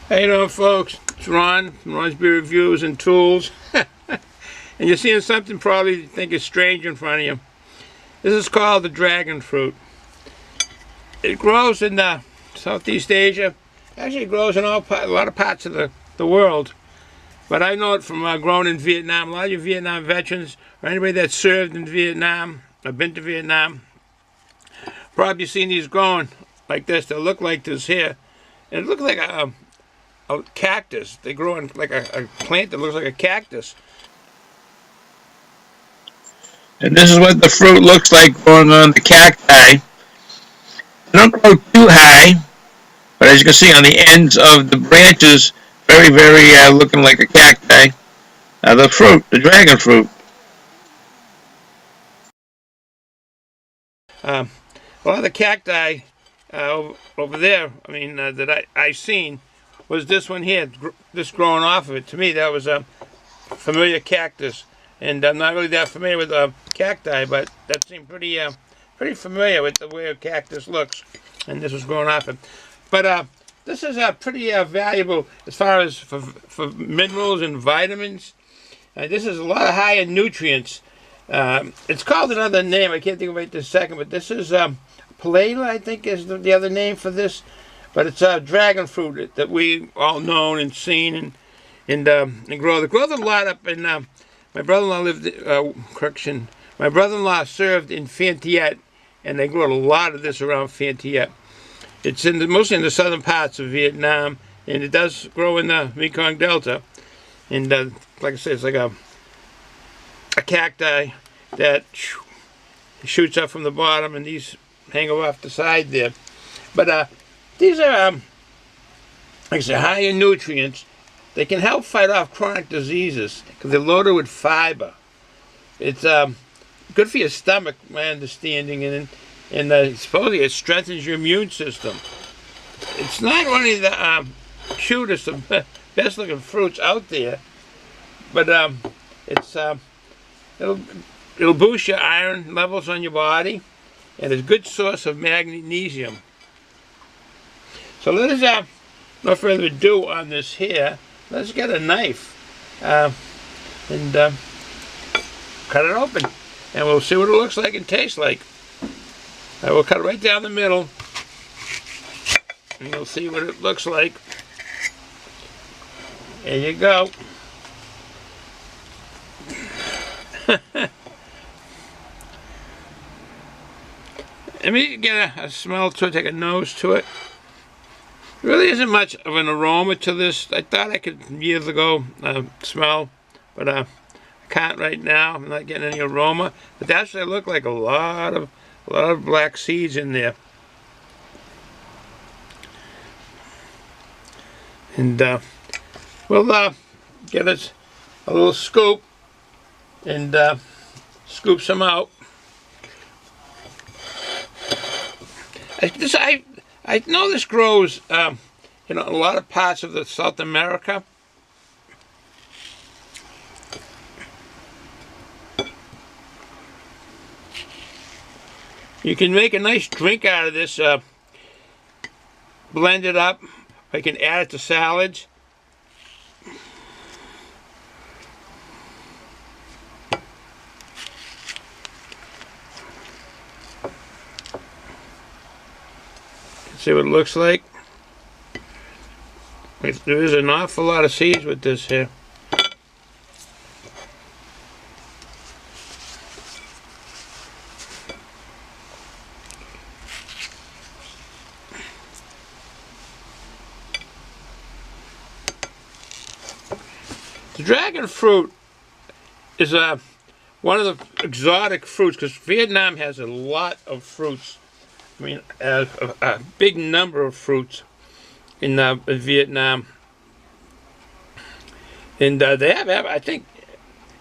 How you doing, folks? It's Ron from Ron's Beer Reviews and Tools. And you're seeing something probably you think is strange in front of you. This is called the dragon fruit. It grows in Southeast Asia. Actually, it grows in a lot of parts of the world. But I know it from growing in Vietnam. A lot of you Vietnam veterans, or anybody that served in Vietnam, or been to Vietnam, probably seen these growing like this. They look like this here. And it looks like a cactus. They grow in like a plant that looks like a cactus. And this is what the fruit looks like growing on the cacti. They don't grow too high, but as you can see on the ends of the branches, very, looking like a cacti. The fruit, the dragon fruit. A lot of the cacti over there, that I've seen, was this one here, this growing off of it. To me, that was a familiar cactus. And I'm not really that familiar with cacti, but that seemed pretty familiar with the way a cactus looks. And this was growing off it. But this is pretty valuable as far as for minerals and vitamins. This is a lot of high in nutrients. It's called another name. I can't think of it this second, but this is Pilaya, I think, is the other name for this. But it's dragon fruit that we all known and seen and grow. They grow a lot up in. My brother-in-law lived. My brother-in-law served in Phan Thiet, and they grow a lot of this around Phan Thiet. It's mostly in the southern parts of Vietnam, and it does grow in the Mekong Delta. And like I said, it's like a cacti that shoots up from the bottom, and these hang off the side there. But these are, like I said, high in nutrients. They can help fight off chronic diseases because they're loaded with fiber. It's good for your stomach, my understanding, and supposedly it strengthens your immune system. It's not only the cutest, the best looking fruits out there, but it'll boost your iron levels on your body, and it's a good source of magnesium. So let us, no further ado on this here, let's get a knife and cut it open, and we'll see what it looks like and tastes like. I will cut it right down the middle, and you'll see what it looks like. There you go. Let me get a smell to it, take a nose to it. There really isn't much of an aroma to this. I thought I could years ago smell, but I can't right now. I'm not getting any aroma. But that's what they look like, a lot of black seeds in there. And we'll get us a little scoop and scoop some out. I know this grows, in a lot of parts of South America. You can make a nice drink out of this, blend it up. I can add it to salads. See what it looks like. There is an awful lot of seeds with this here. The dragon fruit is one of the exotic fruits because Vietnam has a lot of fruits. I mean, a big number of fruits in Vietnam. And they have, I think,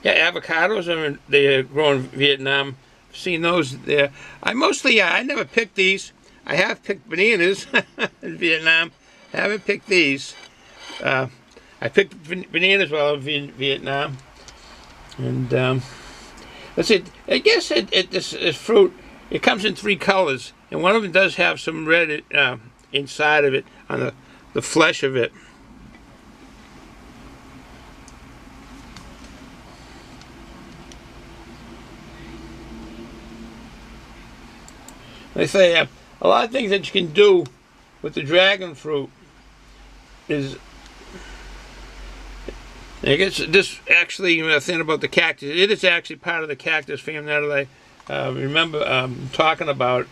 avocados. I mean, they grow in Vietnam. I've seen those there. I never picked these. I have picked bananas in Vietnam. I haven't picked these. I picked bananas while I was in Vietnam. And let's see, I guess this fruit, it comes in 3 colors. And one of them does have some red inside of it, on the flesh of it. They say a lot of things that you can do with the dragon fruit is, I guess this actually, thing about the cactus, it is actually part of the cactus family now that I remember talking about.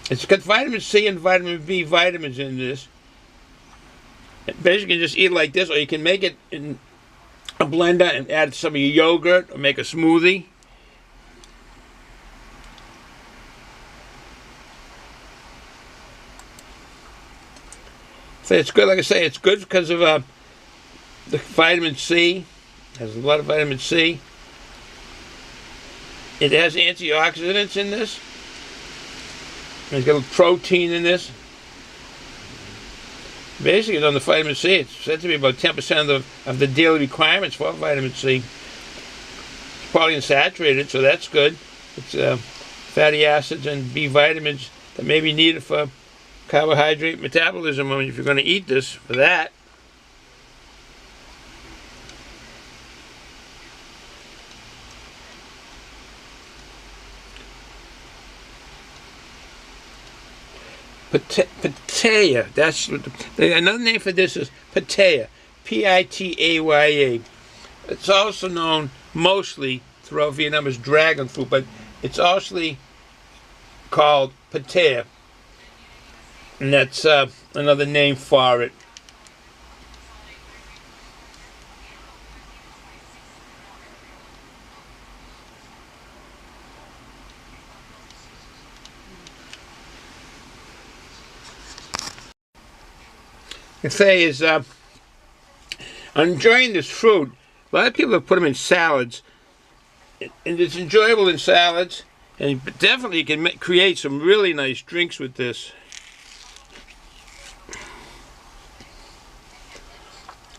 It's got vitamin C and vitamin B vitamins in this. Basically, you can just eat it like this, or you can make it in a blender and add some of your yogurt, or make a smoothie. So it's good, like I say, it's good because of the vitamin C. It has a lot of vitamin C. It has antioxidants in this. It's got protein in this. Basically, on the vitamin C, it's said to be about 10% of the daily requirements for vitamin C. It's polyunsaturated, so that's good. It's fatty acids and B vitamins that may be needed for carbohydrate metabolism. I mean, if you're going to eat this for that. Pilaya. That's what another name for this is Pilaya. Pitaya. It's also known mostly throughout Vietnam as dragon fruit, but it's also called Pilaya, and that's another name for it. I say is, I'm enjoying this fruit. A lot of people have put them in salads, and it's enjoyable in salads, and definitely you can create some really nice drinks with this.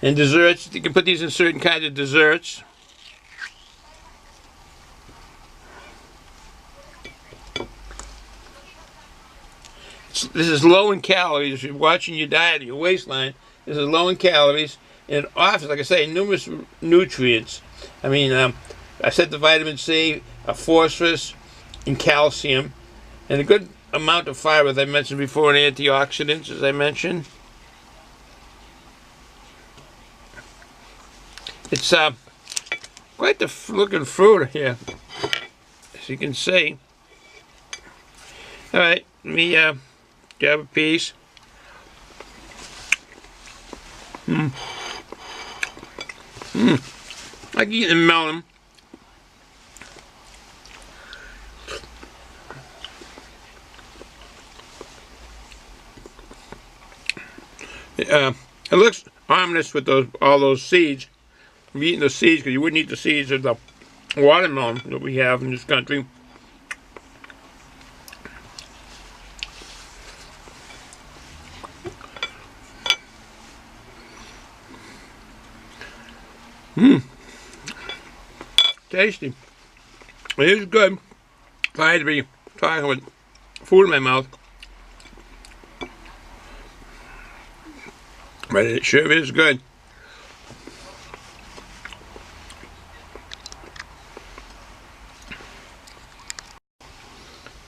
And desserts, you can put these in certain kinds of desserts. This is low in calories. If you're watching your diet, your waistline, this is low in calories, and it offers, like I say, numerous nutrients. I mean, I said the vitamin C, phosphorus, and calcium, and a good amount of fiber, as I mentioned before, and antioxidants, as I mentioned. It's quite the looking fruit here, as you can see. All right, let me grab a piece. Like eating a melon. It looks ominous with all those seeds. I'm eating the seeds because you wouldn't eat the seeds of the watermelon that we have in this country. Tasty. It is good. If I had to be talking with food in my mouth. But it sure is good.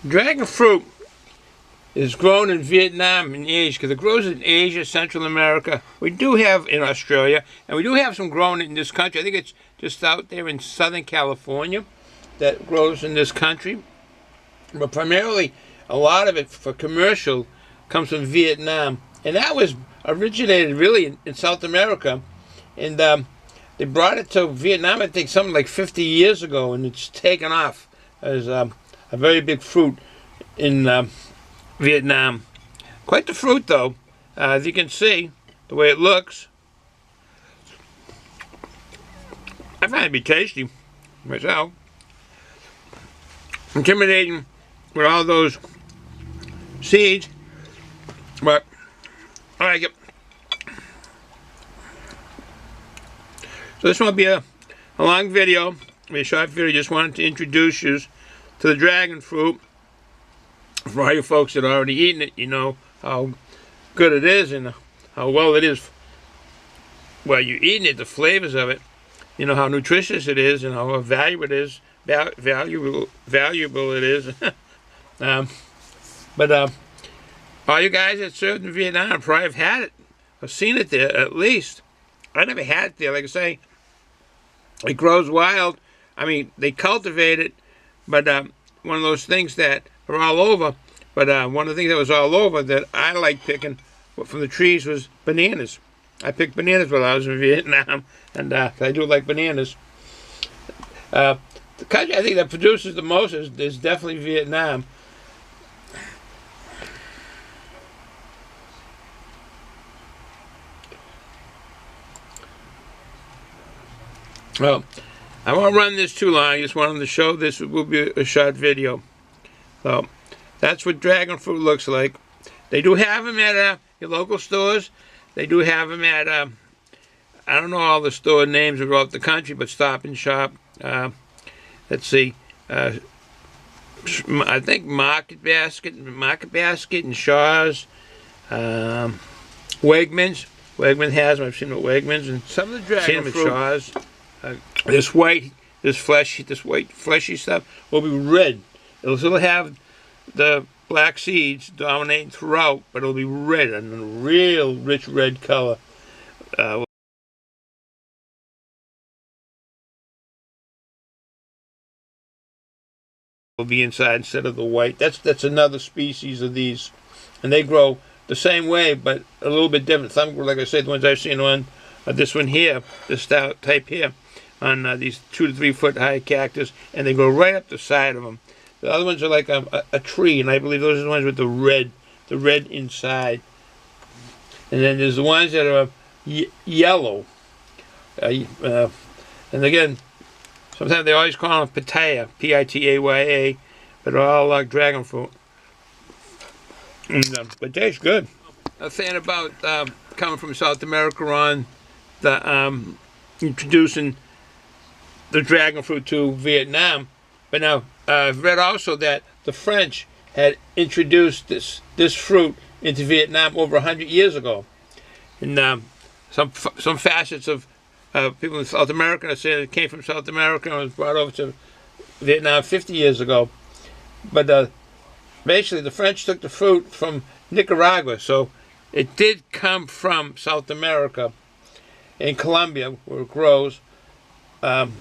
Dragon fruit is grown in Vietnam and Asia, because it grows in Asia, Central America. We do have in Australia, and we do have some grown in this country. I think it's just out there in Southern California that grows in this country. But primarily, a lot of it for commercial comes from Vietnam. And that was originated really in South America. And they brought it to Vietnam, I think, something like 50 years ago, and it's taken off as a very big fruit in Vietnam. Quite the fruit, though, as you can see, the way it looks. I find it to be tasty myself. Intimidating with all those seeds, but I like it. So this won't be a long video, it'll be a short video. Just wanted to introduce you to the dragon fruit. For all you folks that are already eaten it, you know how good it is and how well it is. While you're eating it, the flavors of it, you know how nutritious it is and how valuable it is. Valuable it is. But all you guys that served in Vietnam probably have had it. I've seen it there at least. I never had it there. Like I say, it grows wild. I mean, they cultivate it, but one of those things that are all over. But one of the things that was all over that I like picking from the trees was bananas. I picked bananas while I was in Vietnam, and I do like bananas. The country I think that produces the most is definitely Vietnam. Well, I won't run this too long. I just wanted to show this. It will be a short video. So that's what dragon fruit looks like. They do have them at your local stores. They do have them at, I don't know all the store names throughout the country, but Stop and Shop. Let's see. I think Market Basket and Shaw's. Wegmans. Wegmans has them. I've seen them at Wegmans. And some of the dragon fruit. Shaw's. This white fleshy stuff will be red. It'll still have the black seeds dominating throughout, but it'll be red and a real rich red color. Will be inside instead of the white. That's another species of these, and they grow the same way, but a little bit different. Some, like I said, the ones I've seen on this one here, this type here, on these 2 to 3 foot high cactus, and they go right up the side of them. The other ones are like a tree, and I believe those are the ones with the red inside. And then there's the ones that are yellow. And again, sometimes they always call them Pitaya, P-I-T-A-Y-A, but they're all like dragon fruit. And, but they taste good. A thing about coming from South America on the introducing the dragon fruit to Vietnam. But now I've read also that the French had introduced this fruit into Vietnam over 100 years ago. And some facets of people in South America say it came from South America and was brought over to Vietnam 50 years ago. But basically the French took the fruit from Nicaragua, so it did come from South America, in Colombia where it grows, and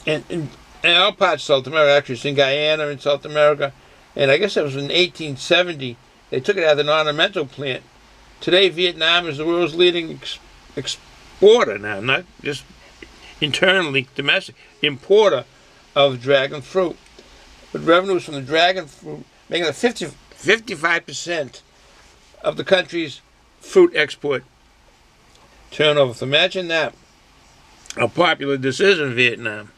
in all parts of South America. Actually, it's in Guyana in South America, and I guess it was in 1870 they took it as an ornamental plant. Today Vietnam is the world's leading exporter now, not just internally domestic, importer of dragon fruit, with revenues from the dragon fruit making it 55% of the country's fruit export turnover. So imagine that, how popular this is in Vietnam.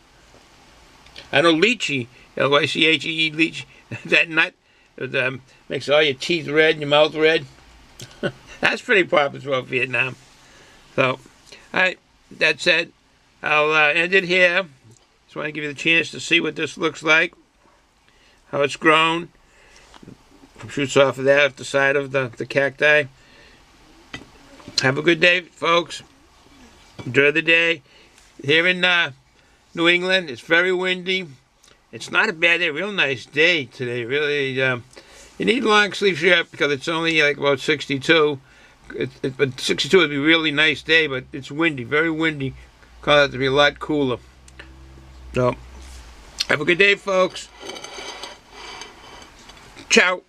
I know lychee, L-Y-C-H-E-E, lychee, that nut that makes all your teeth red and your mouth red. That's pretty popular throughout Vietnam. So, all right, that said, I'll end it here. Just want to give you the chance to see what this looks like, how it's grown. Shoots off of that, off the side of the cacti. Have a good day, folks. Enjoy the day. Here in New England, it's very windy. It's not a bad day, real nice day today. Really, you need a long sleeve shirt because it's only like about 62. But 62 would be a really nice day, but it's windy, very windy. Cause it to be a lot cooler. So, have a good day, folks. Ciao.